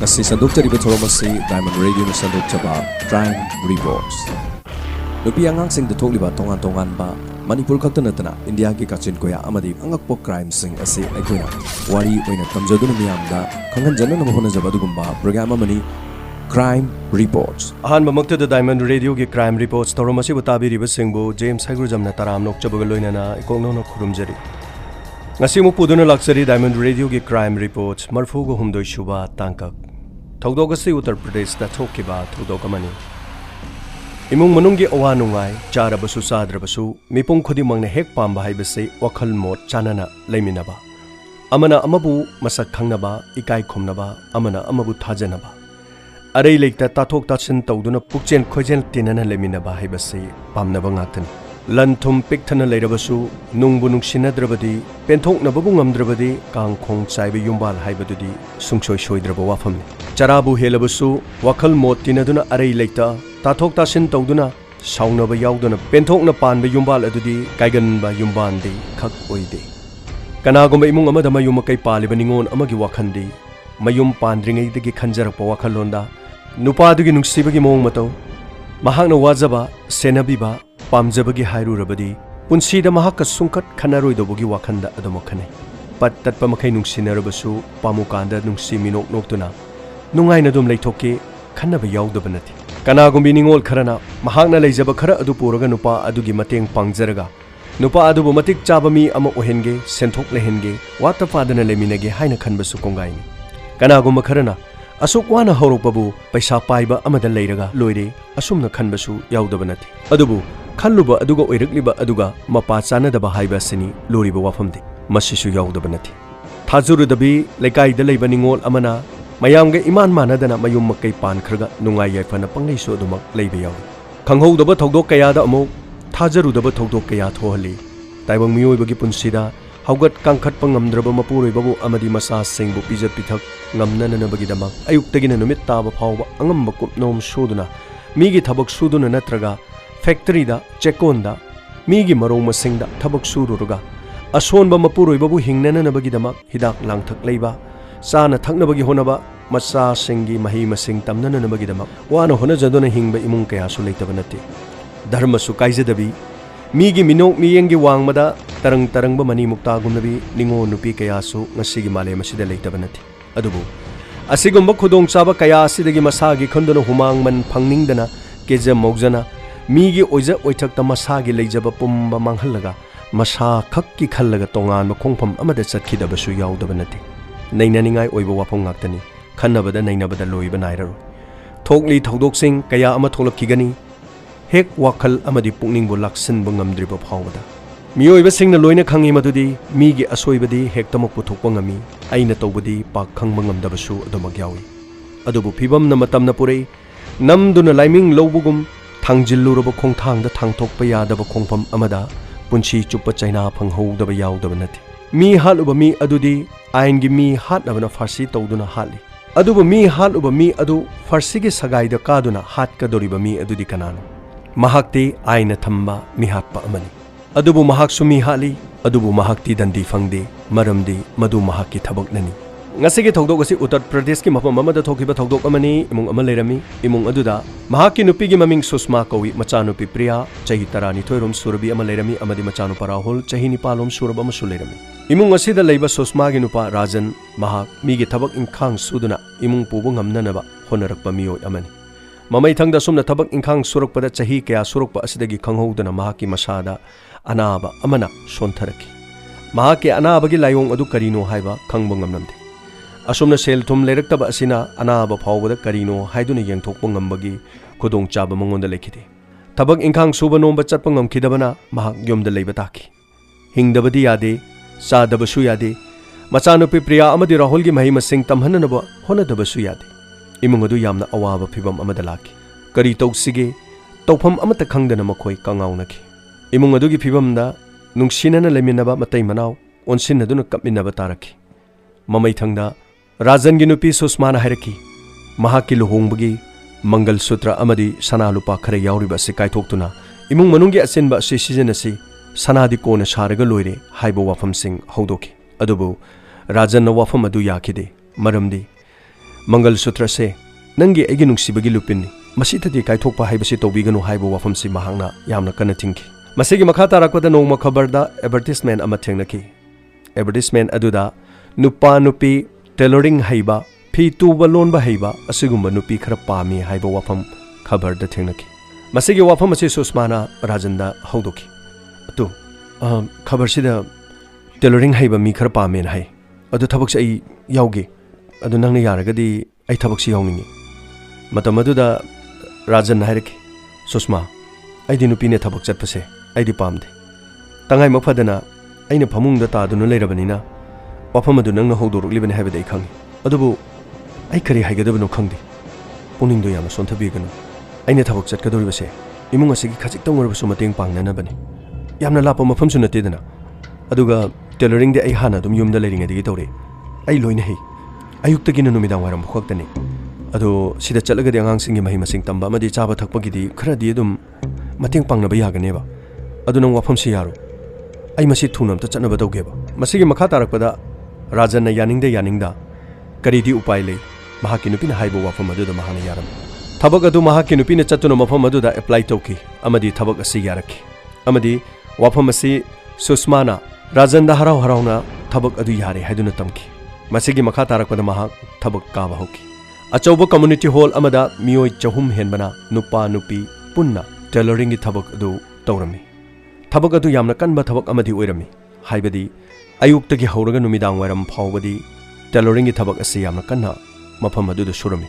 Kasi sandukjariba thoramasi Diamond Radio na sandukjaba Crime Reports. Nupi angangsingda thokliba tongan ba Manipur khakta natana India ki kachin koya amadi angakpo crime sing ase aikoina wari oina tamjaduna miyamda khanghanjana na honajaba dugumba program amani Crime Reports. Ahan bamakta da Diamond Radio ki Crime Reports thoramasi butabi riba singbo James Hagrujamna taram nokchabaga loinana ikongno no khurumjari. Ngasi mu puduna laksari Diamond Radio ki Crime Reports marfugo humdoi shuba tangkak. Thogdogasi Uttar Pradesh da thokiba thogdogamani. Imung manunggi awa nungai charabasu sadrabasu mipung khudimangna hek pamba haibase wakhal mot chanana leiminaba. Amana amabu masak khangnaba ikai khomnaba amana amabu thajanaba. Arei leikta tathok tachin tawduna pukchen khojen tinana leiminaba haibase pamnaba ngaktan. Lan thum pikthana leirabasu nungbu nungsinnadrabadi penthoknababu ngamdrabadi kangkhong chaiba yumbal haibadudi sungchoi shoidraba wafamni. Charabu helabasu wakhal mot tinaduna arei leikta tathok tasin tawduna saunaba yauduna penthokna panba yumbal adudi kaiganba yumbandi khak oide. Kanagumba imung amada mayum makai paliba ningon amagi wakhandi mayum pandringaidagi khanjarappa wakhalonda nupadugi nungsibagi mong mataw mahakna wajaba senabiba pamjabagi hairurabadi punsida mahakka sungkat khanaroidobagi wakhanda adomakhane pat tatpa makai nungsinarabasu pamukanda nungsi minok noktuna nungaina dum leithokke khanaba yaudabanati. Kanagumbi ningol kharana mahakna leijaba khara adu puraga nupa adugi mateng pangjaraga nupa adubu matik chaba mi ama ohenge senthok lehenge wata padana leminage haina khanbasu kongaini. Kanagumba kharana asuk wana horokbabu paisa paiba amada leiraga loire asumna khanbasu yaudabanati. Adubu khalluba aduga oirakliba aduga mapa chanadaba haiba sini loriba wafamde masisu yaudabanati. Thajurudabi lekai leiba ningol amana mayamga iman manadana mayum makai pan khraga nungai yaifana pangai so dumak leiba yaw khanghoudaba thogdok kaya da amuk thajarudaba thogdok kaya thohali taibang miyoibagi punsida haugat kangkhat pangamdraba mapuroibabu amadi masa singbu pijat pithak ngamnananabagi damak ayuktagina numit taba phawba angamba kupnom suduna migi thabak suduna natraga factory da chekonda migi marong masingda thabak sururuga asonba mapuroibabu hingnananabagi damak hidak langthak leiba Sana thaknabagi honaba masa singi mahi masing tamnananabagi damak wana honajaduna hingba imung kaya su leitaba nati. Dharma su kaijadabi migi minok miyengi wangmada tarang tarangba mani muktagumnabi ningo nupi kaya su ngasigi male masida leitaba nati. Adubu asigumba khudong chaba kaya asidagi masagi khondona humang man phangningdana keja mogjana migi oija oithakta masagi leijaba pumba manghallaga masa khakki khallaga tonganba khongpham amada chatkidabasu yaudaba nati. Nainaningai oiba wapong ngaktani khannabada nainabada loiba nairaru thokli thodok kaya ama tholakigani hek wakhal amadi pukningbo laksinba ngamdriba phawada miyoiba singna loina khangi madudi migi asoibadi hektamak puthokpa ngami aina tawbadi pak khangba ngamdabasu adomak yawi adubu phibamna matamna purei namduna laiming lobugum thangjilluraba khongthangda thangthokpa yadaba khongpham amada punchi chuppa chaina phanghoudaba yaudaba nati mi haluba mi adudi aingi mi hatnabana farsi tawduna hali adubu mi haluba mi adu farsigi sagaida kaduna hatka doriba mi adudi kanano mahakti aina thamba mi hatpa amani adubu mahaksu mi hali adubu mahakti dandi fangde maramdi madu mahakki thabaknani ngasigi thogdok asi Uttar Pradesh ki mapam amada thokiba thogdok amani imung ama lerami imung aduda mahakki nupigi maming Susma kawi machanupi Priya chahi 12 rom surabi ama lerami amadi machanu Rahul chahi 9 rom suraba ama sulerami imung asida leiba Susma gi nupa Rajan mahak migi thabak ingkhang suduna imung pubu ngamnanaba honarakpa miyoi amani mamai thangda sumna thabak ingkhang surakpada chahi kaya surakpa asidagi khanghoudana mahakki masada anaba amana sontharaki mahakki anabagi layong adu karino haiba khangba ngamnamde asumna sel thum leiraktaba asina anaba phawbada karino haiduna yengthokpa ngambagi khudong chaba mangonda lekhide thabak ingkhang suba nomba chatpa ngamkhidabana mahak yomda leiba taki hingdabadi yade Sadabasu yade machanupi Priya amadi Rahul gi mahi masing tamhananaba honadabasu yade imung adu yamna awaba phibam amada laki kari tawsige tawpham amata khangdana makhoi kangaunaki imung adu gi phibamda nungsinana leminaba matai manaw onsinaduna kapminaba taraki mamai thangda Rajan gi nupi Susmana hairaki mahakki luhongbagi Mangal Sutra amadi sanalupa khare yauriba sikai thoktuna imung manunggi asenba si sijanasi sanadi kona saraga loire haibo wafam sing haudoki adubu Rajan na wafam adu yakide maramdi Mangal Sutra se Nangi egi nungsibagi lupinni Masitadi kaithokpa haibasi tobiganu haiba wafamsi mahangna yamna kana tingki Masigi makha tarakpada nongma khabarda advertisement ama thengnaki Advertisement aduda nupa nupi tailoring haiba fi tuba lonba haiba asigumba nupi khara pami haiba wafam khabarda thengnaki Masigi wafam asi Susmana Rajanda haudoki atu khabar sida tailoring haiba mi khara pamen hai adu thabak se ai yauge adu nangna yaragadi ai thabak si yauningi matam aduda Rajan hairaki Susma aidi nupi ne thabak chatpase aidi pamde tangai mafadana aina phamungda taduna leirabanina wafam adu nangna haudoruklibani haibada ai khangi adubu ai kari haigadabano khangdi puningdo yamna sonthabiganu aina thabak chatkadoribase imung asigi khajik tongorbasu mateng pangnanabani yamna lapa mafamsu natedana aduga tailoring de ai hana dum yumda leiringadi tawre ai loina hei ayuktagina numidang waram khwaktani ado sida chalagadi angangsing gi mahi masing tamba amadi chaba thakpagidi kharadi dum mateng pangnaba yaganeba adu nang wafam si yaro ai masi thunam ta chanaba dawgeba masigi makha tarakpada Rajan na yaningda karidi upai le mahaki nupina haibo wafam adu da mahana yaram thabak adu mahaki nupina chatuna mafam adu da apply tawki amadi thabak asi yaraki amadi wafam asi Susmana Rajan da harau na thabak adu yare haiduna tamki masigi makha tarakpada mahak thabak kaba hoki achauba community hall amada mioi chahum henbana nupa nupi punna tailoring gi thabak adu tawrami thabak adu yamna kanba thabak amadi oirami haibadi ayuktagi hauraga numidang wairam phawbadi tailoring gi thabak asi yamna kanna mafam adu da surami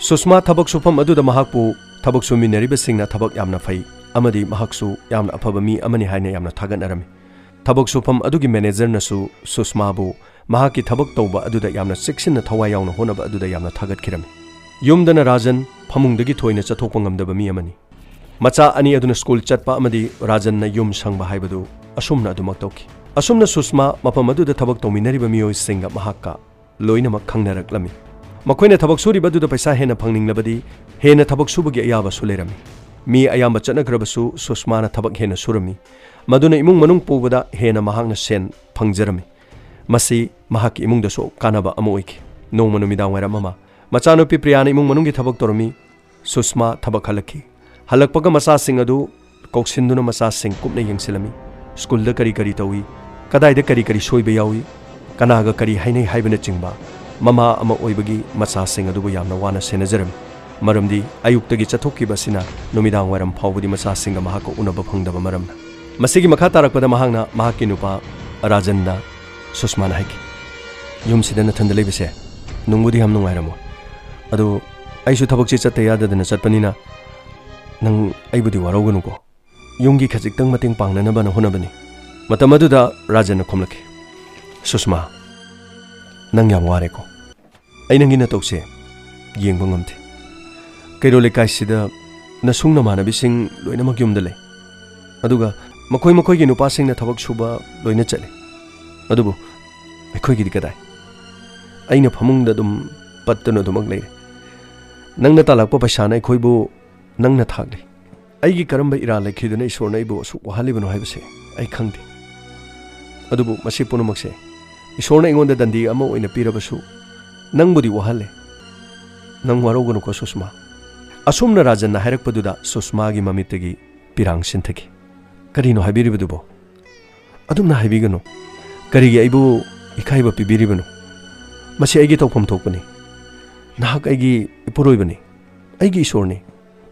Susma thabak sufam adu da mahakpu thabak suminari basingna thabak yamna fai amadi mahaksu yamna afaba mi amani haina yamna thaganarami thabak sufam adu gi manager nasu Susma bu mahaki thabak tawba adu da yamna section na thawai yauna honaba adu da yamna thagat kirami yumdana Rajan phamungdagi thoina chathokpa ngamdaba mi amani macha ani aduna school chatpa amadi Rajan na yum sangba haibadu asumna adumak tawki asumna Susma mafam adu da thabak tawminari ba mioi singa mahakka loina mak khangnaраklami makoina thabak suri badu da paisa hena phangninglabadi hena thabak subagi ayaba sulerami mi ayamba chanagrabasu Susma na thabak hena surami maduna imung manung pubada hena mahakna sen phangjarami masi mahaki imung da so kanaba amoiki nongma numidang wairam ama machanupi Priyana imung manungi thabak torami Susma thabak halaki halakpaga masa sing adu koksinduna masa sing kupna yengsilami school da kari tawi kadai da kari soiba yawi kanaga kari hainai haibana chingba mama ama oibagi masa sing adu yamna wana senajaram maramdi ayuktagi chathokiba sina numidang wairam phawbudi masa singa mahako unaba phangdaba maramna masigi makha tarakpada mahangna mahaki nupa Rajanda Susma na haiki yum sida na thanda leibase nungbudi ham nungairamo adu aisu thabak chi chatte yadadana chatpanina nang aibudi waroganu ko yumgi khajik tang mateng pangnana bana honabani matamadu da Rajan na khomlaki Susma nang yam ware ko ai nangi na tokse yengba ngamte kairo le kai sida na sungna manabi sing loina makyum dale aduga makoi gi nupa sing na thabak suba loina chale adubu akhoi gi dikadai aina phamungda dum pattana dumak leire nangna talakpa paisa na akhoi bu nangna thakle aigi karamba ira lekhiduna isorna ibu su wahalibano haibase ai khangde adubu masi punumakse isorna ingonda dandi ama oina pirabasu nangbudi wahalle nang warogunu ko Susma asumna Rajan na hairakpaduda Susma gi mamitagi pirang sinthaki karino haibiribadubo adumna haibigano karigi aibu ikhaiba pibiribano masi aigi tawpham thokpani nahak aigi ipuroibani aigi isorni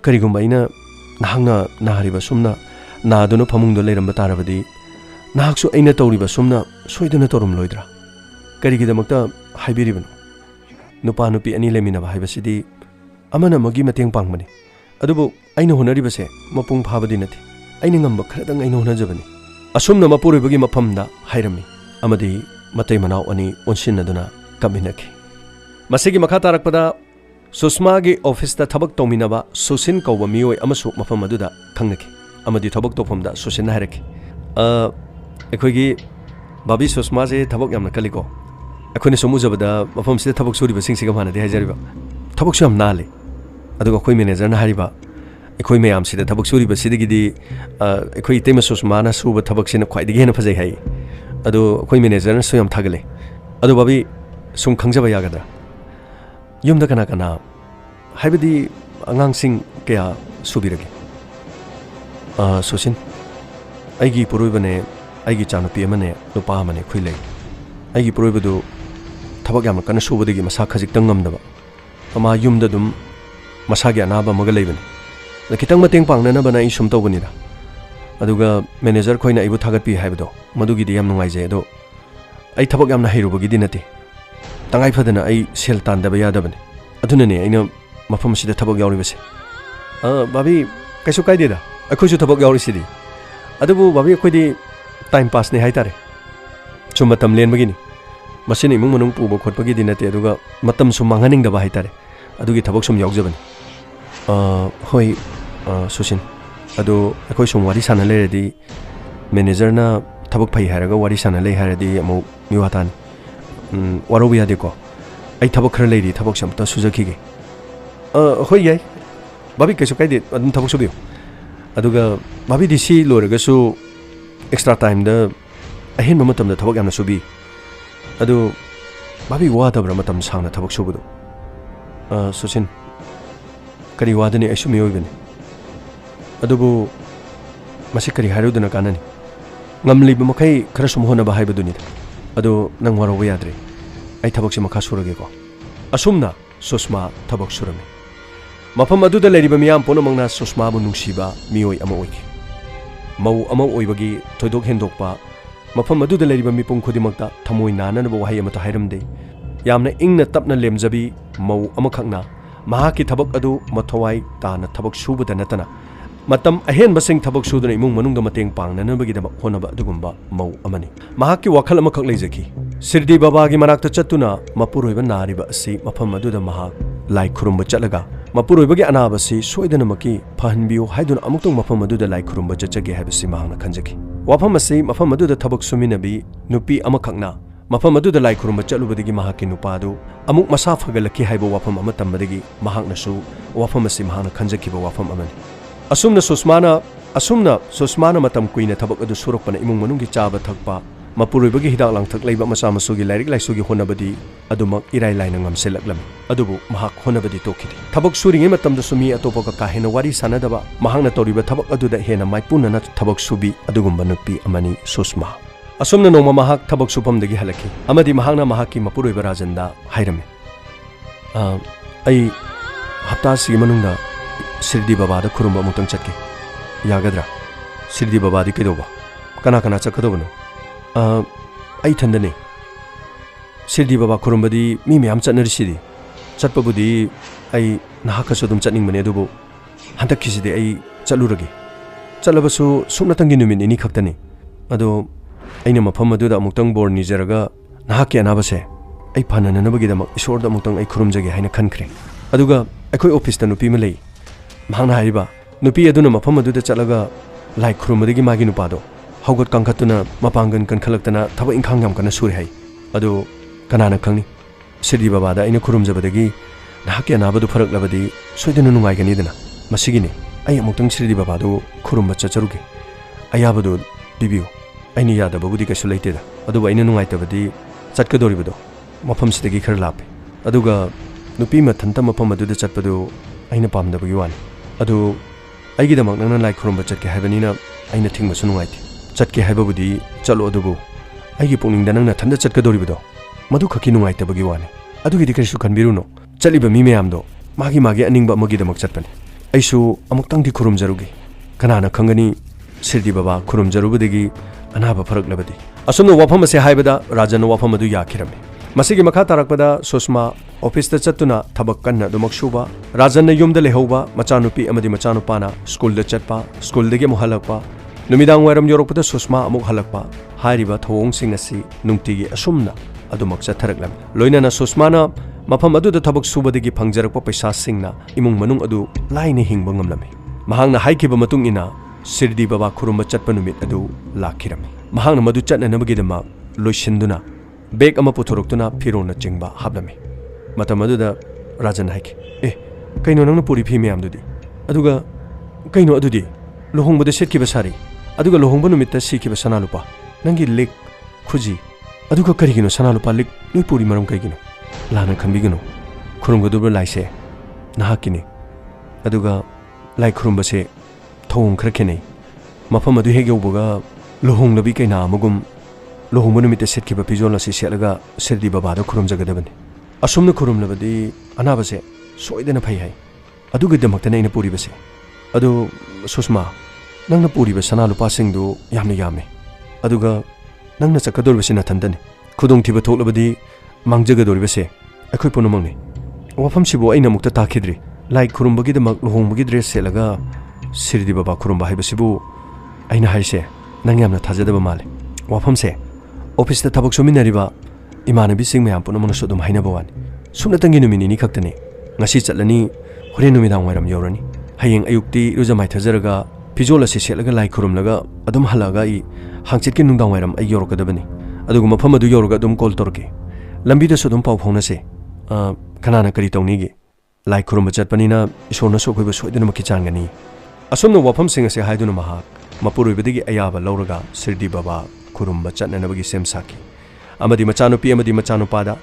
karigumba ina nahangna nahariba sumna naduna phamungdo leiramba tarabadi nahaksu aina tawriba sumna soiduna torum loidra karigidamakta haibiribano nupa nupi ani leminaba haibasidi amana magi mateng pangmani adubu aina honaribase mapung phabadi nati aina ngamba kharadang aina honajabani asumna mapuribagi maphamda hairami amadi matai manau ani onsinaduna kaminaki masigi makha tarakpada Susma gi office da thabak tawminaba Susin kawba mioi amasu mafam aduda khangnaki amadi thabak tawfamda Susin hairaki ekhoigi babi Susma je thabak yamna kaliko ekhoni somujabada mafam sida thabak suri basing siga manade hajariba thabak su yam nale aduga khoi manager na hariba ekhoi mayam sida thabak suri basidigi di ekhoi tema Susma na suba thabak sina khwai digi hena phajai hai adu khoi manager na so yam thagale adu babi sum khangjaba yagadra yumda kana kana haibadi angangsing kaya subirage sosin aigi puruibane aigi chanupi amane nupa amane khuilei aigi puruibadu thabak yamna kana subadagi masa khajik tangamdaba ama yumda dum masagi anaba magalebani kitang mateng pangnana bana I sum tawbanida aduga manager khoina ibu thagatpi haibado madugi di yam nungai je do ai thabak yamna hairubagi di nati tangai phadana ai sel tandaba yadabani aduna ne aina mafam sida thabak yauribase babi kaisu kaideda akhoisu thabak yaurisidi adubu babi akhodi time pass ne haitare chum matam lenbagini masini imung manung puba khotpagi di nati aduga matam sum manghaning daba haitare adugi thabak sum yaujabani hoi susin ado akhoi sum wari sana leredi manager na thabak phai haraga wari sana lei haradi amu miwatan warobi adeko ai thabak khara leidi thabak samta sujakhige hoi yai babi kaisu kaide adum thabak subiyo aduga babi disi loraga su extra time da ahin matam da thabak yamna subi adu babi wadabra matam sangna thabak subudo susin kari wadani aisu miyoibani adubu masi kari haruduna kanani ngamliba makai khara sum hona ba haibadunida adu nang waro yadre ai thabak si makha surage ko asumna susma thabak surami mafam aduda leriba miyam pono mangna susma bu nungsiba miyoi ama oiki mau ama oibagi thoidok hendokpa mafam aduda leriba mipung khodimakta thamoi nanana bo hai amata hairamde yamna ingna tapna lemjabi mau ama khakna mahaki thabak adu mathawai tana thabak subada natana matam ahen basing thabak suduna imung manungda mateng pangnanabagi da honaba adugumba mau amani mahaki wakhal ama khak leijaki sirdi baba gi manakta chattuna mapuroiba nariba asi mafam aduda mahak lai khurumba chatlaga mapuroibagi anaba si soidana maki phanbiu haiduna amuktung mafam aduda lai khurumba chachage habisi mahana khanjaki wafam asi mafam aduda thabak suminabi nupi ama khakna mafam aduda lai khurumba chalubadagi mahaki nupadu amuk masa fagalaki haiba wafam ama tambadagi mahakna su wafam asi mahana khanjakiba wafam amani asumna susmana matam kuina thabak adu surokpana imung manunggi chaba thakpa mapuroibagi hidak langthak leiba masa masugi lairik laisugi honabadi adumak irai laina ngamselaklam adubu mahak honabadi tokidi thabak suringe matamda sumi atopa ka hena wari sanadaba mahangna toriba thabak aduda hena maipuna na thabak subi adugumba nupi amani susma asumna noma mahak thabak supamdagi halaki amadi mahangna mahaki mapuroiba rajanda hairame ai hapta sigi manungda Sirdi Baba da khurumba mutang chatke yagadra Sirdi Baba di kedoba kana kana chakadobano ai thandane Sirdi Baba khurumba di mi meyam chatnarisidi chatpabudi ai nahakasu dum chatning mane dubu hantak kiside ai chatlurage chatlabasu sumnatangi numin ini khaktani ado aina mafam adu da mutang bor nijaraga nahaki anabase ai phanananabagi da isor da mutang ai khurumjage haina khankhre aduga akhoi office ta nupi malei mahangna haiba nupi aduna mafam aduda chatlaga lai khurumadagi magi nupado haugat kangkhatuna mapangan kan khalaktana thaba inkhang yam kana suri hai adu kanana khangni Sirdi Baba da aina khurumjabadagi nahaki anabadu farak labadi soidana nungai gani dana masigini ai amuktang Sirdi Baba du khurumba chacharuge ayabadu bibiu aini yada babudi kasu leiteda adu aina nungai tabadi chatkadoribado mafam sidagi khar lape aduga nupi mathanta mafam aduda chatpadu aina pamdabagi wani adu aigidamak nangna lai khurumba chatke haibanina aina thingbasu nungaiti chatke haibabudi chalo adubu aigi pungning da nangna thanda chatkadoribado madu khaki nungaitabagi wani adugidi karisu khanbiruno chaliba mi meyamdo magi aningba amagidamak chatpani aisu amuktangdi khurumjarugi kanana khangani Sirdi Baba khurumjarubadagi anaba farak labadi asumna wafam ase haibada rajana wafam adu yakhirame masigi makha tarakpada susma office ta chatuna thabak kanna dumak suba rajanna yumda lehauba machanupi amadi machanupana school da chatpa school dagi muhalakpa numidang wairam yorokpada susma amuk halakpa hairiba thawong sing asi nungtigi asumna adumak chatharaklam loinana susmana mafam adu da thabak suba dagi phangjarakpa paisa singna imung manung adu laina hingba ngamlame mahangna haikiba matung ina Sirdi Baba khurumba chatpa numit adu lakhirame mahangna madu chatna nabagidama loisinduna beg ama puthoroktuna firona chingba hablame matam aduda rajan haiki kaino nangna puri phi meyam dudi aduga kaino adudi lohongbada setkiba sari aduga lohongba numitta sikiba sanalupa nangi lek khuji aduga karigino sanalupa lek loi puri maram kaigino lana khanbigino खुरुमगदुब लाइसे नहाकिनी अदुगा लाइ खुरुमबसे थौं खरा खेनै मफम अदु Hague यौबगा लुहोंगलबी कैना अमगुम लुहोंग नुमिते सेटखिबा फिजोल असि सेटलगा सिरदी बाबादा खुरुमजगदबनी असुमना खुरुमलबदी अनाबसे सोइदना फै हाय अदुगदमक्तने इन पुरिबसे अदु सुषमा नंगना पुरिबा सना लुपासिंगदु यामना यामे अदुगा नंगना चकदोरबसे नथंदने खुदोंथिबा थोकलबदी मांगजगदोरिबसे अखोय पुनमंगने वफमसिबो अइना मुक्ता ताखिद्रि लाइ खुरुमबगीदमक लुहोंगबगी dress सेलगा सिरदी बाबा खुरुमबा हाइबसिबु अइना हाइसे नंग यामना थाजदबा माले वफमसे office थबक सुमिनरिबा इमानबी Singh ma'am पुनमनसु अदुम हाइनबा वानी सुमनतंगी नुमिनिनी खक्तने ngasi chatlani hore numidang wairam yorani hayeng ayukti rujamai thajaraga fizol asi selaga lai khurumlaga adum halaga I hangchit ki nungdang wairam ay yorokadabani adugu mafam adu yoroga adum call torke lambi da sodum pau phonase kanana kari tawni lai khurum chatpanina isorna sokhoiba soidana makki changani asomna wafam sing ase haiduna maha mapurubidagi ayaba lauraga sirdi baba khurumba chatnanabagi semsaki amadi machanupi amadi machanupada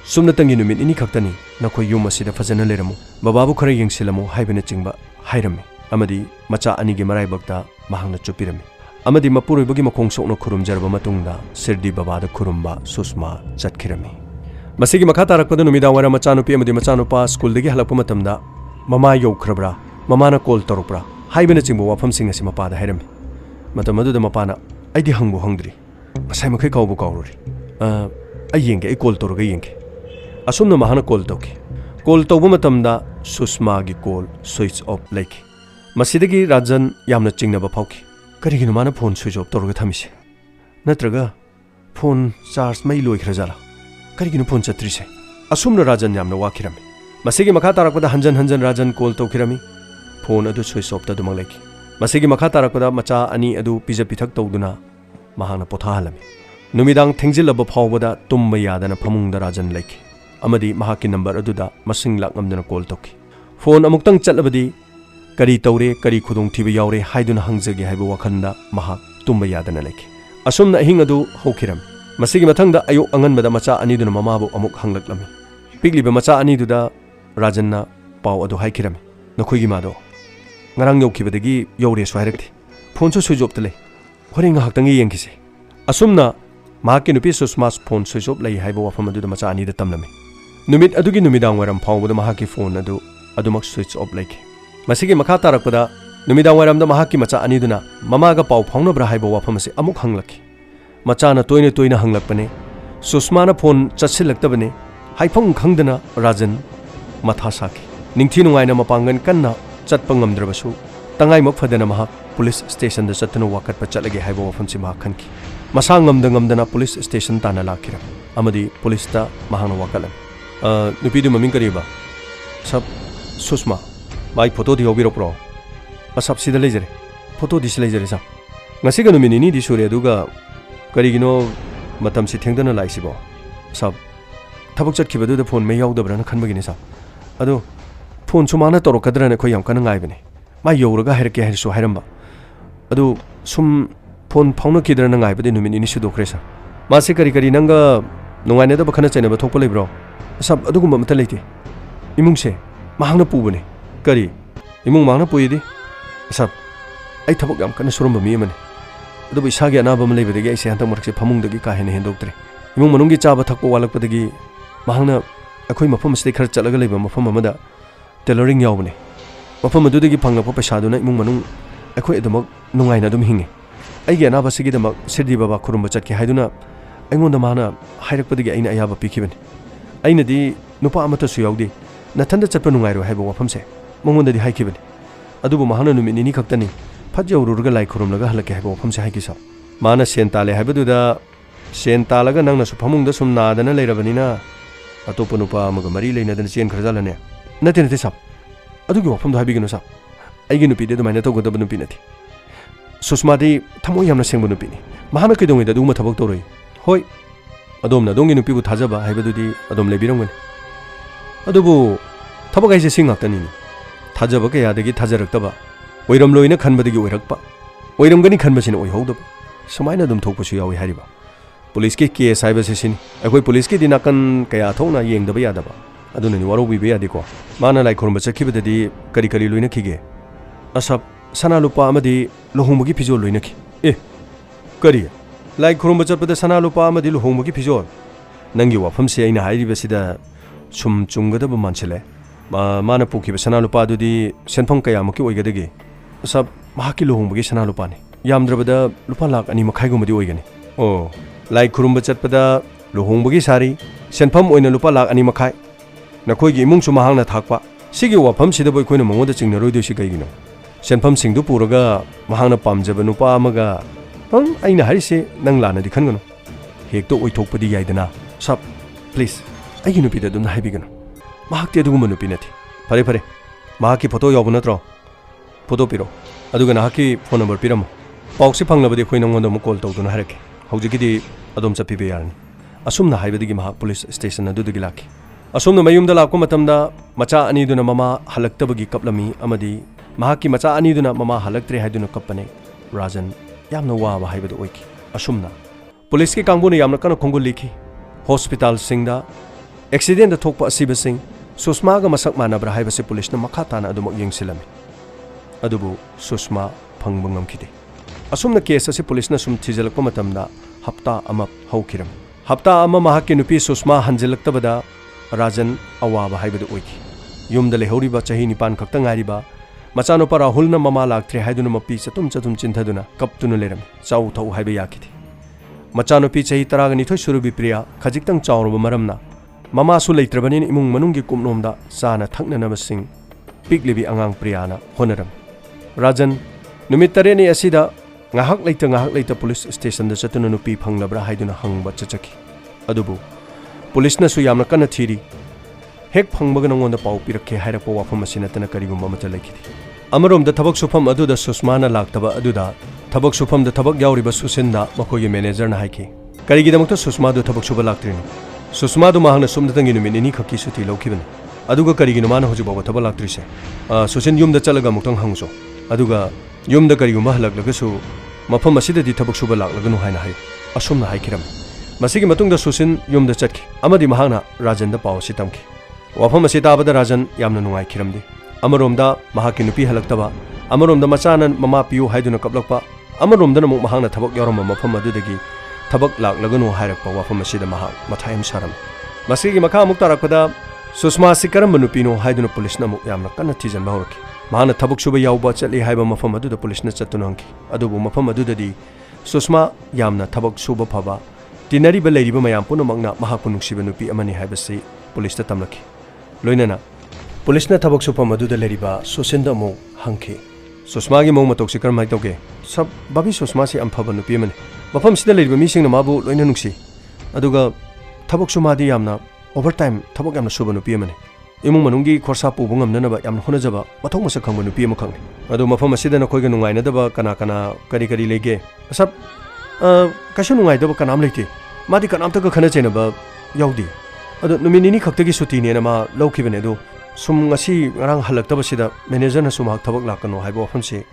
सुमनतंगी नुमित इनी खक्तनी नखो yum असिदा फजन लेरमु बाबाबु खरा यंगसिलमु हाइबने चिंगबा हाइरमे अमदी मचा अनिगे मराइबक्ता महांगना चुपिरमे अमदी मपुरोइबगी मखोंग सोकनो खुरुमजरबा मतुंगदा सिरदी बाबादा खुरुमबा सुषमा चटखिरमे मसिगी मखा तारकपदा नुमिदा वारा मचानुपी अमदी मचानुपा स्कूलदगी हलकपा मतमदा mama यौखरब्रा ममाना call तौरब्रा हाइबने चिंगबा वाफमसिंग असि मपादा हाइरमे मतम मदुदा मपाना आइदि हंगबु हंगद्रि मसाइ मखै काउबु काउरोरि आई येंगे आई कॉल तौरगा येंगे असुमना महाना कॉल तौकी कॉल तौबा मतमदा सुषमा की कॉल स्विच ऑफ लेकी मसिदगी राजन यामना चिंगनबा फाउकी करिगिनो माना फोन स्विच ऑफ तौरगा थमिसे नत्रगा फोन चार्ज मई लोइखरजाला करिगिनो फोन चत्रिसे असुमना राजन यामना वाखिरमे मसिगी मखा तारकपदा हंजन हंजन राजन कॉल तौखिरमी फोन अदु स्विच ऑफ तदुमक लेकी मसिगी मखा तारकपदा मचा अनि अदु पिजा पिथक तौदुना महाना पोथाहलमे नुमिदांग थेंजिलबा फावबदा तुम्बा यादना फमुंगदा राजन लेकी अमदी महाकी नंबर अदुदा मसिंग लाकनमदना कॉल तौकी फोन अमुक्तंग चलबदी करी तौरे करी खुदोंग थिबा यावरे हाइदुना हंगजगे हाइबा वखंदा महाक तुम्बा यादना लेकी असुमना अहिंग अदु हौखिरम मसिगी मथंगदा अयो अंगनबदा मचा अनिदुना ममाबु अमुक हंगलक्लमी पिगलिबा मचा अनिदुदा राजन्ना पाव अदु हाइखिरम नखोइगी मादो ngarang yaukhibadagi yaure swairikti phone su switch off tale hore ngahaktangi yengkise asumna mahaki nupi susma phone switch off lai haiba wafam adu macha ani da tamlami numit adugi numidang waram phawbada mahaki phone adu adumak switch off laiki masigi makha tarakpada numidang waram da mahaki macha ani duna mama ga paw phawnabra haiba wafam ase amuk hanglaki macha na toine toina hanglakpane susma na phone chachilaktabane haifang khangdana rajan matha saki ningthi nungaina mapangan kanna चटपा ngamdrabasu tangai mak phadana mahak police station da chatna wakat pa chalage haiba wafam si mahak khanki masa ngamdana police station tana lakhira amadi police ta mahana wakalam nupi du maming kariba sab susma bai photo di obiro pro asap sida lejere photo di lejere sa ngasi ga numini ni di sure aduga karigino matam si thengdana laisibo sab thabak chatkibadu da phone me yaudabra na khanbagini sa adu phone सुमाना तौरकद्रना अखोई याम कन गाइबने मा यौरगा हैरके हैरसु हैरंबा अदु सुम phone फाउनखिद्रना गाइबदि नुमिन इनि सुदोख्रेसा मासे करी करी नंगा नुंगाइने द बखना चैनबा थोकप लेब्रो सब अदुगुम मत लेते इमुंगसे मांगना पुबने करी इमुंग मांगना पुयदि सब आई थबक याम कन सुरंबा मी मने अदु इसागे अनाबा म लेबदगी ऐसे हंतक मरकसे फमुंगदगी का हेने हेंदोक्त्रे इमुंग मनुंगी चाबा थकपो वालकपदगी मांगना अखोई मफम से खर चलगा लेबा मफम अमदा टेलरिंग यावने मफम अदुदगी फंगप पैसादुना इमुंग मनुंग अखोई अदमक नुंगाइना अदुम हिंगे अइगे अनाबसिगिदमक सिरदी बाबा खुरुमबा चटके हाइदुना अइंगोंदा माना हाइरकपदगी अइना अयाबा पिखिबने अइनदी नुपा अमतसु यावदि नथंदा चटपा नुंगाइरो हाइबा वफमसे मंगोंददी हाइखिबने अदुबु महाना नुमिनिनी खक्तनी फजौरुरगा लाइ खुरुमलगा हलके हाइबा वफमसे हाइकिसा माना सेन ताले हाइबदुदा सेन तालगा नंगना सुफमुंगदा सुम नादना लेरबनिना अतोप नुपा अमगा मरी लेनदन चेन खरजालने नते नते साब अदुगी वफमदो हाइबिगनो साब आइगे नुपीदे दुमाइना तौगदब नुपी नथि सुषमादी थमो यामना सेंबो नुपीनी महाना कइदोंगैदा दुमा थबक तौरoi होय अदोमना दोंगी नुपीबु थाजबा हाइबदुदी अदोम लेबिरंगनि अदुबु थबक आइसे सिंगाक्तनी थाजबा कयादगी थाजरक्तबा ओइरमलोइना खनबदगी ओइरक्पा ओइरमगनी खनबसिना ओइहौदबा समाइना दुम थोकपसु यावि हारिबा पुलिस के केस हाइबसे सिनी अखोई पुलिस के दिनाकन कया थौना येंगदबा यादबा aduna ni waro bi be adiko mana lai khurumba chakibadadi kari kari loina khige asap sana lupa amadi lohongmugi phijol loina khi kari lai khurumba chappada sana lupa amadi lohongmugi phijol nangi wafam se aina hairi besida sum chungada ba manchile mana puki sana lupa adudi senpham kaya maki oigadagi asap mahaki lohongmugi sana lupa ni yamdrabada lupa lak ani makhai gumadi oigani lai khurumba chatpada lohongbugi sari senpham oina lupa lak ani makhai nakhoi gi imung su mahangna thakpa sigi wafam sida boi koina mongoda chingna roi dosi kaigino senpham singdu puraga mahangna pamjaba nupa amaga aina harise nang lana di khangano hekto oithokpadi yaidana sap please aigi nupi da dum haibigano mahakti aduguma nupi nathi pare mahaki photo yabu natro photo piro aduga nahaki phone number piramo pauksi phanglabadi khoi nongoda mu call tawduna harake haujikidi adom chapibe yarni asumna haibadigi mahak police station adudagi lakhi asumna mayumda lakko matamda macha ani duna mama halaktabagi kaplami amadi mahaki macha ani duna mama halaktre haiduna kapane rajan yamna waba haibadu oiki asumna police ki kangbuna yamna kana khongul likhi hospital singda accident da thokpa asiba sing susma ga masak manabra haibase police na makha tana adumak yengsilami adubu susma phangba ngamkhide asumna case ase police na sum thijalakpa matamda hafta ama haukiram hafta ama mahaki nupi susma hanjilaktabada rajan awaba haibadu oiki yumda lehoriba chahi nipan khakta ngariba machano para hulna mama lakthre haiduna mapi chatum chinthaduna kaptuna leram chau thau haiba yakidi machano pi chahi taragani thoi surubi priya khajiktang chawruba maramna mama su leitrabani imung manunggi kumnomda sana thakna nabasing piklibi angang priyana honaram rajan numit tareni asida ngahak leita police station da chatuna nupi phanglabra haiduna hangba chachaki adubu police na su yamna kana thiri hek phangbaga nangonda pau pirakhe hairapa wafam asina tana karigumba mata laikidi amarom da thabak sufam aduda susmana laktaba aduda thabak sufam da thabak yauriba susinda makogi manager na haiki karigidamukta susma du thabak suba laktrini susma du mahangna sumdatangi numini ni khaki suti laukibani aduga karigino mana hojibawa thabak laktrise susin yumda chalaga muktang hangso aduga yumda karigumba halaklagasu mafam asidadi thabak suba laklaganu haina hai asumna haikiram masigi matungda susin yumda chatki amadi mahangna rajan da paw sitamki wafam asi tabada rajan yamna nungai khiramdi amaromda mahaki nupi halaktaba amaromda machana mama piu haiduna kaplakpa amaromda namuk mahangna thabak yorama mafam adudagi thabak laklaganu hairakpa wafam asida mahak mathayam saram masigi makha amuk tarakpada susma sikaram nupino haiduna police namuk yamna kana thijan bahorki mahana thabak suba yauba chali haiba mafam aduda police na chatunanki adubu mafam adudadi susma yamna thabak suba phaba tinari ba leiriba mayam punamakna mahakpu nungsiba nupi amani haibasi police ta tamlaki loinana police na thabak supam aduda leiriba sosinda mo hangki susma gi mong matok sikar mai toge sab babi susma si amphaba nupi amani mafam sida leiriba mi singna mabu loina nungsi aduga thabak sumadi yamna overtime thabak yamna suba nupi amani imung manungi khorsa pu bungamna ba yamna honajaba mathok masa khangba nupi amakhangni adu mafam asida na khoiga nungai na daba kana kari lege sab kasu nungai daba kanam leite madi kanam ta ka khana chena ba yaudi adu numini khaktagi suti ne na ma laukibane do sum ngasi ngarang halaktaba sida manager na sum hak thabak lakano haibo famse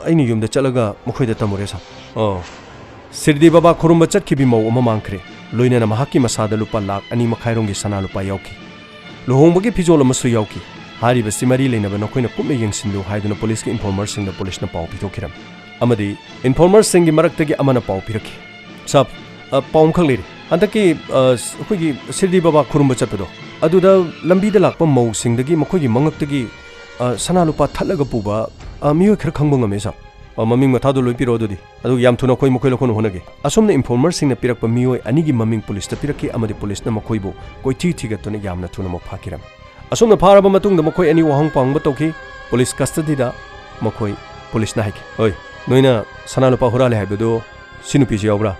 aini yumda chalaga mukhoida tamure sa sirdi baba khurumba chatkibi mau ama mangkhre loina na mahaki masada lupa lak ani makhairongi sana lupa yauki lohongbagi phijol amasu yauki hari basi mari leina ba nokoina kumme yengsindu haiduna police ki informer sing da police na pau pithokiram amadi informer sing gi maraktagi amana pau piraki sab paum khangleri handaki khoigi sirdi baba khurumba chatpado aduda lambi da lakpa mau singdagi makhoigi mangaktagi sana lupa thalaga puba miyo khar khangba ngame sa maming mathadu loi piro dudi adu yam thuna khoi mokhoi lokon honage asomna informer singna pirakpa miyo anigi maming police ta piraki amadi police na makhoibo koi thi gatone yamna thuna mo phakiram asomna pharaba matungda makhoi ani wahang pangba tawki police custody da makhoi police na haiki oi noina sana lupa hurale haibdo sinupi ji yawbra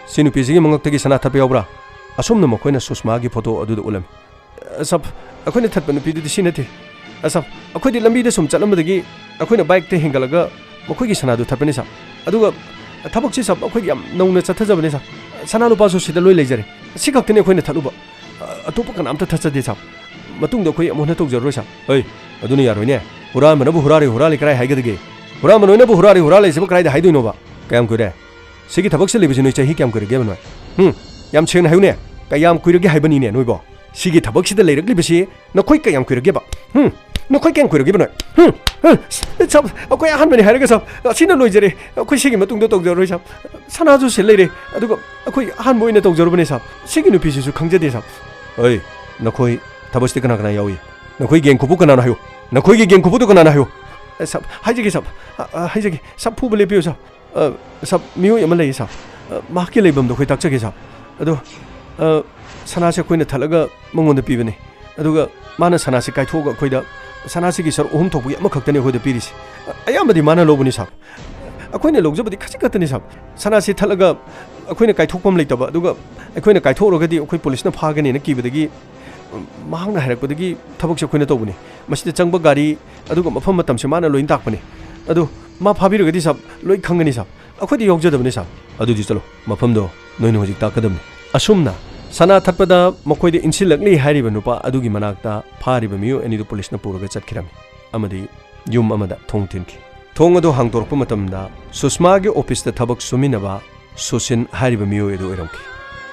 sinupi ji mangaktagi sana thap yawbra asomna makhoina susma gi photo adu ulam sab akhone thatpa nupi du sinati asab akhodi lambi da sum chalamdagi akhona bike te hingalaga makhoi gi sana du thapani sa aduga thabak chi sab akhoi yam nauna chathajabani sa sana lupa su sida loi leijare si khaktani akhone thaluba atopa kan amta thachade sa matungda akhoi amona tawjaroi sa oi aduna yaroine hura manabu hurali krai haigadage hura manoina bu hurali sib krai da haidoi ba kayam kure sigi thabak se lebisi noi chahi kyam kure ge banoi yam chena hayune kayam kuirage haibani ne noi bo Sigi tabak sida leirak libasi nakoi kayam kuirageba nakoi kayam kuirageba sab akoi ahan bani haraga sab sina loijare akoi sigi matung do tokjaro sab sanaju se leire aduga akoi ahan moina tokjaro bani sab sigi nupi sisu khangjade sab oi nakoi tabak sida kana yawi nakoi geng kubu kana hayo nakoi gi geng kubu do kana hayo sab haijagi sab fu bele piyo sab miyo yama lei sab ma ki leibam do khoi takchage sab ado sanase koina thalaga mangonda pibane aduga mana sanase kaithoga khoida sanase gi sar ohum thokbu yama khaktani khoida pirisi ayamadi mana lobuni sab akoina logjabadi khasi katani sab sanase thalaga akoina kaithokpam leitaba aduga akoina kaithorogadi akoi police na phagani na kibadagi mahangna harakpadagi thabak se koina tobuni masida changba gari aduga mafam matamse mana loin takpani adu ma phabirogadi sab loi khangani sab akhodi yojadabani sab adudi chalo mafamdo noina hojik takadamni asumna sana thappada makoide insilakli hariba nupa adugi manakta phariba miyo enidu police na puraga chatkirami amadi yum amada thong tinki thong ado hangtorpa matamda susma ge office ta thabak suminaba susin hariba miyo edu eramki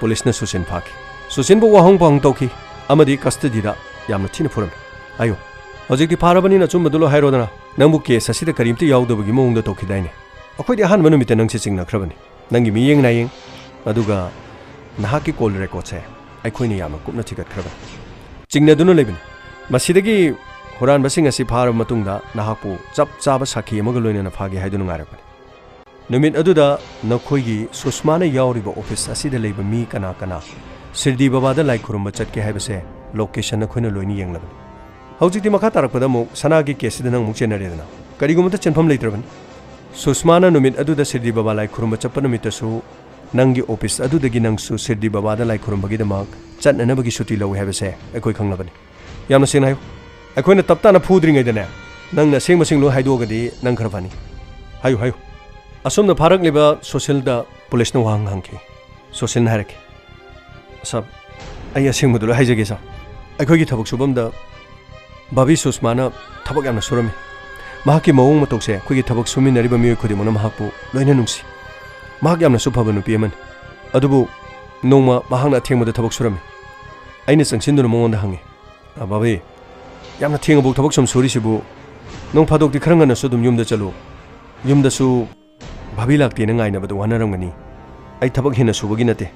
police na susin phaki susin bo wahong pang toki amadi custody da yamna thina purami ayo hojikti pharabani na chumbadulo hairodana nangbu case asida karimti yaudabagi mongda tokidaine akhodi ahan manumita nangse chingna khrabani nangi miyeng nayeng aduga nahaki call record se aikoini yama kupna thigat khraba chingna dunu lebin masidagi horan basing asi phar matungda nahaku chap chaba sakhi amaga loina phagi haidunu ngarakani numit aduda nakhoigi susmana yauriba office asida leiba mi kana kana sirdi babada lai khurumba chatke haibase location na khoina loini yenglabani hojikti makha tarakpada mo sanagi case da nang mukchenare dana karigumata chenpham leitrabani susmana numit aduda sirdi baba lai khurumba chappa numitasu nangi office adudagi nangsu sirdi babada lai khurumbagi damak chatnanabagi suti lawi habase akoi khanglabani yamna sengna hayo akoina taptana phudringai dane nangna sengmasing lo haidogadi nang kharfani hayo asomna pharak liba social da police na wang hangki social na harake sab aya sengmudu haijage sa akoi gi thabak subam da babi susmana thabak yamna surami mahaki mawong matokse khoi gi thabak suminariba miyo khodi mona mahakpu loina nungsi mahak yamna supaba nupi aman adubu nongma mahangna thengmada thabak surami aina changsinduna mongonda hange babi yamna thengabuk thabak som suri sibu nong phadokti kharanga na sudum yumda chalu yumda su babi lakti na ngaina badu wanaramgani ai thabak hina subagi nate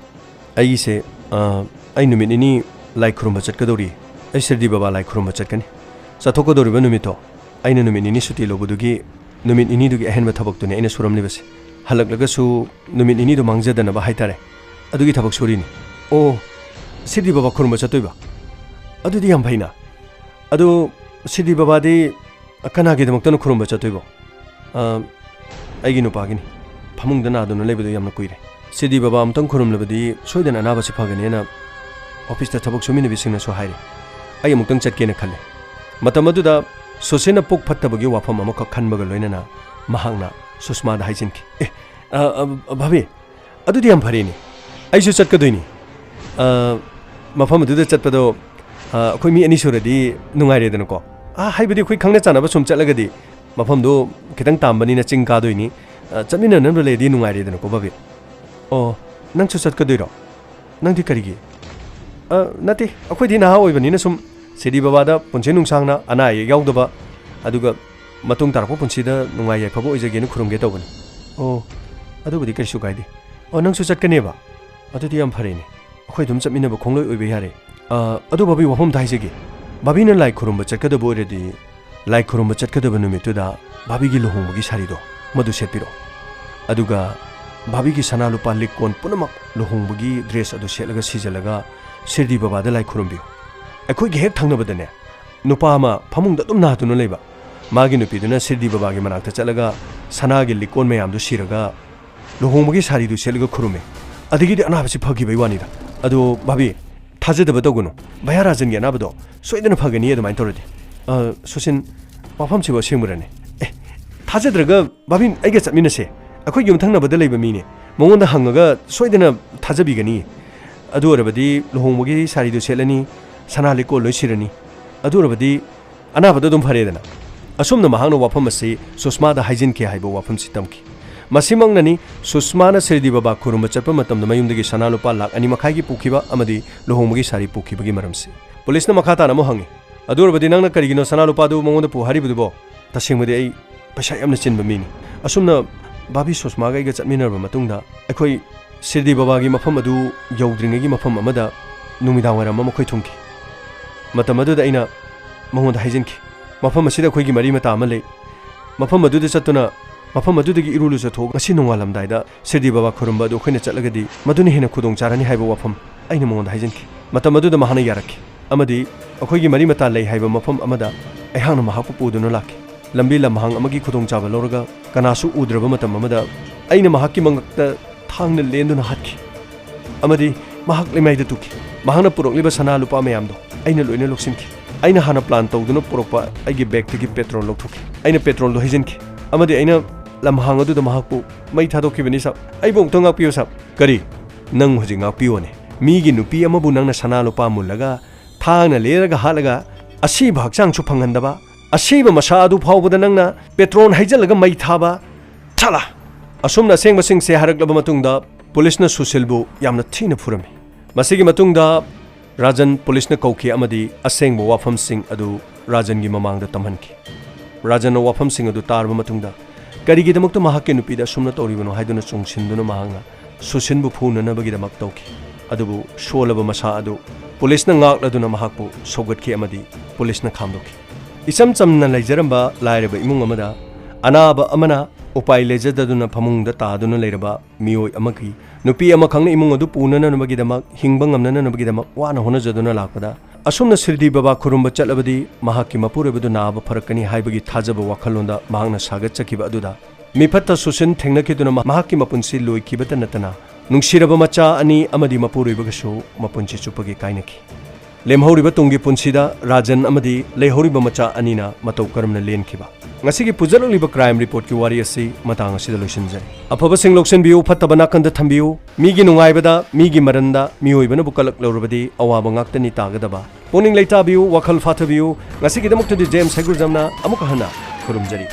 ai se ai numit ini lai khurumba chatkadori ai sirdi baba lai khurumba chatkani sathokodori ba numito aina numit ini suti lobudugi numit ini dugi ahenba thabak tuni aina suramni base halaklagasu numit ini do mangjadana ba haitare adugi thabak surini o sidi baba khurumba chatoiba adudi yam bhaina adu sidi baba de akana ge damakta khurumba chatoiba aigi nu pagini phamungda na aduna lebedu yamna kuire sidi baba amtang khurum lebadi soidana na ba si phagani na office ta thabak sumini bisingna so haire ai amutang chatkena khalle matamadu da sosena pok phattabagi wafam amaka khanbaga loinana mahangna susma da haijinki babi adudi yam pharini aisu chatkadoini mafam adu da chatpado khoi mi ani suradi nungai redana ko haibadi khoi khangna chana ba sum chatlagadi mafam do kitang tambani na ching ka doini chamina nan le di nungai redana ko babi o nang chu chatkadoiro nang di karigi nati akhoi di na oibani na sum sidi baba da punche nungsangna ana yaudaba aduga matung tarpo punsida nungai yai phabo ijage nu khurumge tobani o adubudi karisu gaidi o nangsu chatkaneba adudi yam phareni akhoi dum chapminaba khongloi oibe yare adu babi wafam daijege babi na lai khurumba chatkada boiredi lai khurumba chatkada numitu da babi gi lohonggi sarido madu sepiro aduga babi gi sana lupa likon punamak lohonggi dress adu selaga sijalaga sirdi baba da lai khurumbi akhoi ge hek thangnabadane nupa ma phamungda dum na tunu leiba magi nupi duna sirdi baba gi manakta chalaga sana gi likon mayam du siraga lohonggi sari du selaga khurume adigi di anabasi phagi bai wani da adu babi thajadaba dogunu bayarajan gi anabado soidana phagani edu main torodi susin wafam chiba semurane thajadраga babin aiga chapminase akhoi gi mthangna badalai ba mine mongonda hangaga soidana thajabigani adu orabadi lohonggi sari du selani sanali ko loisirani adu orabadi anabado dum pharedana asumna mahangna wafam ase susma da hygiene ke haibo wafam sitamki ꯃꯁꯤꯃꯛꯅꯅꯤ ꯁꯨꯁꯃꯥꯅ Shirdi ꯕꯕꯥ ꯈꯨꯔꯨꯝꯕ ꯆꯠꯄ ꯃꯇꯝꯗ ꯃꯌꯨꯝꯗꯒꯤ ꯁꯅꯥ ꯂꯨꯄꯥ ꯂꯥꯛ 2.5ꯒꯤ ꯄꯨꯈꯤꯕ ꯑꯃꯗꯤ ꯂꯨꯍꯣꯡꯕꯒꯤ ꯁꯥꯔꯤ ꯄꯨꯈꯤꯕꯒꯤ ꯃꯔꯝꯁꯤ ꯄꯨꯂꯤꯁꯅ ꯃꯈꯥ ꯇꯥꯅ ꯑꯃꯨꯛ ꯍꯪꯉꯤ ꯑꯗꯨ ꯑꯣꯏꯔꯕꯗꯤ ꯅꯪꯅ ꯀꯔꯤꯒꯤꯅꯣ ꯁꯅꯥ ꯂꯨꯄꯥꯗꯨ ꯃꯉꯣꯟꯗ ꯄꯨ ꯍꯥꯏꯔꯤꯕꯗꯨꯕꯣ ꯇꯁꯦꯡꯕꯗꯤ ꯑꯩ ꯄꯩꯁꯥ ꯌꯥꯝꯅ ꯆꯤꯟꯕ ꯃꯤꯅꯤ ꯑꯁꯨꯝꯅ ꯕꯥꯕꯤ ꯁꯨꯁꯃꯥꯒ ꯑꯩꯒ ꯆꯠꯃꯤꯟꯅꯔꯕ ꯃꯇꯨꯡꯗ ꯑꯩꯈꯣꯏ ꯁꯤꯔꯗꯤ ꯕꯕꯥꯒꯤ ꯃꯐꯝ ꯑꯗꯨ ꯌꯧꯗ꯭ꯔꯤꯉꯩꯒꯤ ꯃꯐꯝ ꯑꯃꯗ ꯅꯨꯃꯤꯗꯥꯡ ꯋꯥꯏꯔꯝ ꯑꯃ ꯑꯩꯈꯣꯏ ꯊꯨꯡꯈꯤ ꯃꯇꯝ ꯑꯗꯨꯗ ꯑꯩꯅ ꯃꯉꯣꯟꯗ ꯍꯥꯏꯖꯤꯟꯈꯤ ꯃꯐꯝ ꯑꯁꯤꯗ ꯑꯩꯈꯣꯏꯒꯤ ꯃꯔꯤ ꯃꯇꯥ ꯑꯃ ꯂꯩ ꯃꯐꯝ ꯑꯗꯨꯗ ꯆꯠꯇꯨꯅ ꯃꯐꯝ ꯑꯗꯨꯗꯒꯤ ꯏꯔꯨ ꯂꯨꯖꯊꯣꯛ ꯉꯁꯤ ꯅꯣꯡꯉꯥꯜꯂꯝꯗꯥꯏꯗ ꯁꯤꯔꯗꯤ ꯕꯕꯥ ꯈꯨꯔꯨꯝꯕ ꯑꯗꯨ ꯑꯩꯈꯣꯏꯅ ꯆꯠꯂꯒꯗꯤ ꯃꯗꯨꯅ ꯍꯦꯟꯅ ꯈꯨꯗꯣꯡꯆꯥꯔꯅꯤ ꯍꯥꯏꯕ ꯋꯥꯐꯝ ꯑꯩꯅ ꯃꯉꯣꯟꯗ ꯍꯥꯏꯖꯤꯟꯈꯤ ꯃꯇꯝ ꯑꯗꯨꯗ ꯃꯍꯥꯛꯅ ꯌꯥꯔꯛꯈꯤ ꯑꯃꯗꯤ ꯑꯩꯈꯣꯏꯒꯤ ꯃꯔꯤ ꯃꯇꯥ ꯂꯩ ꯍꯥꯏꯕ ꯃꯐꯝ ꯑꯃꯗ ꯑꯩꯍꯥꯛꯅ ꯃꯍꯥꯛꯄꯨ ꯄꯨꯗꯨꯅ ꯂꯥꯛꯈꯤ ꯂꯝꯕꯤ ꯂꯝꯍꯥꯡ ꯑꯃꯒꯤ ꯈꯨꯗꯣꯡꯆꯥꯕ ꯂꯧꯔꯒ ꯀꯅꯥꯁꯨ ꯎꯗ꯭ꯔꯕ ꯃꯇꯝ ꯑꯃꯗ ꯑꯩꯅ ꯃꯍꯥꯛꯀꯤ ꯃꯉꯛꯇ ꯊꯥꯡꯅ ꯂꯦꯟꯗꯨꯅ ꯍꯥꯠꯈꯤ ꯑꯃꯗꯤ ꯃꯍꯥꯛ ꯂꯩꯃꯥꯏꯗ ꯇꯨꯈꯤ ꯃꯍꯥꯛꯅ ꯄꯨꯔꯛꯂꯤꯕ ꯁꯅꯥ ꯂꯨꯄꯥ ꯃꯌꯥꯝꯗꯣ ꯑꯩꯅ ꯂꯣꯏꯅ ꯂꯧꯁꯤꯟꯈꯤ ꯑꯩꯅ ꯍꯥꯟꯅ ꯄ꯭ꯂꯥꯟ ꯇꯧꯗꯨꯅ ꯄꯨꯔꯛꯄ ꯑꯩꯒꯤ ꯕꯦꯒꯇꯒꯤ ꯄꯦꯇ꯭ꯔꯣꯜ ꯂꯧꯊꯣꯛꯈꯤ ꯑꯩꯅ ꯄꯦꯇ꯭ꯔꯣꯜꯗꯣ ꯍꯩꯖꯤꯟꯈꯤ ꯑꯃꯗꯤ ꯑꯩꯅ ꯂꯝꯍꯥꯡ ꯑꯗꯨꯗ ꯃꯍꯥꯛꯄꯨ ꯃꯩ ꯊꯥꯗꯣꯛꯈꯤꯕꯅꯤ ꯁꯥꯕ ꯑꯩꯕꯨ ꯑꯃꯨꯛꯇ ꯉꯥꯛꯄꯤꯌꯨ ꯁꯥꯕ ꯀꯔꯤ ꯅꯪ ꯍꯧꯖꯤꯛ ꯉꯥꯛꯄꯤꯌꯣꯅꯦ ꯃꯤꯒꯤ ꯅꯨꯄꯤ ꯑꯃꯕꯨ ꯅꯪꯅ ꯁꯅꯥ ꯂꯨꯄꯥ ꯃꯨꯜꯂꯒ ꯊꯥꯡꯅ ꯂꯦꯔꯒ ꯍꯥꯠꯂꯒ ꯑꯁꯤꯕ ꯍꯛꯆꯥꯡꯁꯨ ꯐꯪꯍꯟꯗꯕ ꯑꯁꯤꯕ ꯃꯁꯥ ꯑꯗꯨ ꯐꯥꯎꯕꯗ ꯅꯪꯅ ꯄꯦꯇ꯭ꯔꯣꯜ ꯍꯩꯖꯤꯜꯂꯒ ꯃꯩ ꯊꯥꯕ ꯊꯥꯂꯥ ꯑꯁꯨꯝꯅ ꯑꯁꯦꯡꯕꯁꯤꯡꯁꯦ ꯍꯥꯏꯔꯛꯂꯕ ꯃꯇꯨꯡꯗ ꯄꯨꯂꯤꯁꯅ ꯁꯨꯁꯤꯜꯕꯨ ꯌꯥꯝꯅ ꯊꯤꯅ ꯐꯨꯔꯝꯃꯤ ꯃꯁꯤꯒꯤ ꯃꯇꯨꯡꯗ ꯔꯥꯖꯟ ꯄꯨꯂꯤꯁꯅ ꯀꯧꯈꯤ ꯑꯃꯗꯤ ꯑꯁꯦꯡꯕ ꯋꯥꯐꯝꯁꯤꯡ ꯑꯗꯨ ꯔꯥꯖꯟꯒꯤ ꯃꯃꯥꯡꯗ ꯇꯝꯍꯟꯈꯤ ꯔꯥꯖꯟꯅ ꯋꯥꯐꯝꯁꯤꯡ ꯑꯗꯨ ꯇꯥꯔꯕ ꯃꯇꯨꯡꯗ ꯀꯔꯤꯒꯤꯗꯃꯛꯇ ꯃꯍꯥꯛꯀꯤ ꯅꯨꯄꯤꯗ ꯑꯁꯨꯝꯅ ꯇꯧꯔꯤꯕꯅꯣ ꯍꯥꯏꯗꯨꯅ ꯆꯨꯡꯁꯤꯟꯗꯨꯅ ꯃꯍꯥꯛꯅ ꯁꯨꯁꯤꯟꯕꯨ ꯐꯨꯅꯅꯕꯒꯤꯗꯃꯛ ꯇꯧꯈꯤ ꯑꯗꯨꯕꯨ ꯁꯣꯜꯂꯕ ꯃꯁꯥ ꯑꯗꯨ ꯄꯨꯂꯤꯁꯅ ꯉꯥꯛꯂꯗꯨꯅ ꯃꯍꯥꯛꯄꯨ ꯁꯧꯒꯠꯈꯤ ꯑꯃꯗꯤ ꯄꯨꯂꯤꯁꯅ ꯈꯥꯝꯗꯣꯛꯈꯤ ꯏꯆꯝ ꯆꯝꯅ ꯂꯩꯖꯔꯝꯕ ꯂꯥꯏꯔꯕ ꯏꯃꯨꯡ ꯑꯃꯗ ꯑꯅꯥꯕ ꯑꯃꯅ ꯎꯄꯥꯏ ꯂꯩꯖꯗꯗꯨꯅ ꯐꯃꯨꯡꯗ ꯇꯥꯗꯨꯅ ꯂꯩꯔꯕ ꯃꯤꯑꯣꯏ ꯑꯃꯒꯤ ꯅꯨꯄꯤ ꯑꯃꯈꯛꯅ ꯏꯃꯨꯡ ꯑꯗꯨ ꯄꯨꯅꯅꯕꯒꯤꯗꯃꯛ ꯍꯤꯡꯕ ꯉꯝꯅꯅꯕꯒꯤꯗꯃꯛ ꯋꯥꯅ ꯍꯣꯠꯅꯖꯗꯨꯅ ꯂꯥꯛꯄꯗ ꯑꯁꯨꯝꯅ ꯁꯤꯔꯗꯤ ꯕꯕꯥ ꯈꯨꯔꯨꯝꯕ ꯆꯠꯂꯕꯗꯤ ꯃꯍꯥꯛꯀꯤ ꯃꯄꯨꯔꯣꯏꯕꯗꯨ ꯅꯥꯕ ꯐꯔꯛꯀꯅꯤ ꯍꯥꯏꯕꯒꯤ ꯊꯥꯖꯕ ꯋꯥꯈꯜꯂꯣꯟꯗ ꯃꯍꯥꯛꯅ ꯁꯥꯒꯠꯆꯈꯤꯕ ꯑꯗꯨꯗ ꯃꯤꯐꯠꯇ ꯁꯨꯁꯤꯟ ꯊꯦꯡꯅꯈꯤꯗꯨꯅ ꯃꯍꯥꯛꯀꯤ ꯃꯄꯨꯟꯁꯤ ꯂꯣꯏꯈꯤꯕꯇ ꯅꯠꯇꯅ ꯅꯨꯡꯁꯤꯔꯕ ꯃꯆꯥ ꯑꯅꯤ ꯑꯃꯗꯤ ꯃꯄꯨꯔꯣꯏꯕꯒꯁꯨ ꯃꯄꯨꯟꯁꯤ ꯆꯨꯞꯄꯒꯤ ꯀꯥꯏꯅꯈꯤ ꯂꯦꯝꯍꯧꯔꯤꯕ ꯇꯨꯡꯒꯤ ꯄꯨꯟꯁꯤꯗ ꯔꯥꯖꯟ ꯑꯃꯗꯤ ꯂꯩꯍꯧꯔꯤꯕ ꯃꯆꯥ ꯑꯅꯤꯅ ꯃꯇꯧ ꯀꯔꯝꯅ ꯂꯦꯟꯈꯤꯕ ꯉꯁꯤꯒꯤ ꯄꯨꯖꯔꯛꯂꯤꯕ ꯀ꯭ꯔꯥꯏꯝ ꯔꯤꯄꯣꯔꯠꯀꯤ ꯋꯥꯔꯤ ꯑꯁꯤ ꯃꯇꯥꯡ ꯑꯁꯤꯗ ꯂꯣꯏꯁꯤꯟꯖꯔꯤ ꯑꯐꯕꯁꯤꯡ ꯂꯧꯁꯤꯟꯕꯤꯌꯨ ꯐꯠꯇꯕ ꯅꯥꯀꯟꯗ ꯊꯝꯕꯤꯌꯨ ꯃꯤꯒꯤ ꯅꯨꯡꯉꯥꯏꯕꯗ ꯃꯤꯒꯤ ꯃꯔꯟꯗ ꯃꯤꯑꯣꯏꯕꯅꯕꯨ ꯀꯂꯛꯂꯧꯔꯕꯗꯤ ꯑꯋꯥꯕ ꯉꯥꯛꯇꯅꯤ ꯇꯥꯒꯗꯕ ꯄꯨꯛꯅꯤꯡ ꯂꯩꯇꯥꯕꯤꯌꯨ ꯋꯥꯈꯜ ꯐꯥꯊꯕꯤꯌꯨ ꯉꯁꯤꯒꯤꯗꯃꯛꯇꯗꯤ ꯖꯦꯝꯁ ꯍꯩꯒ꯭ꯔꯨꯖꯝꯅ ꯑꯃꯨꯛ ꯍꯟꯅ ꯈꯨꯔꯨꯝꯖꯔꯤ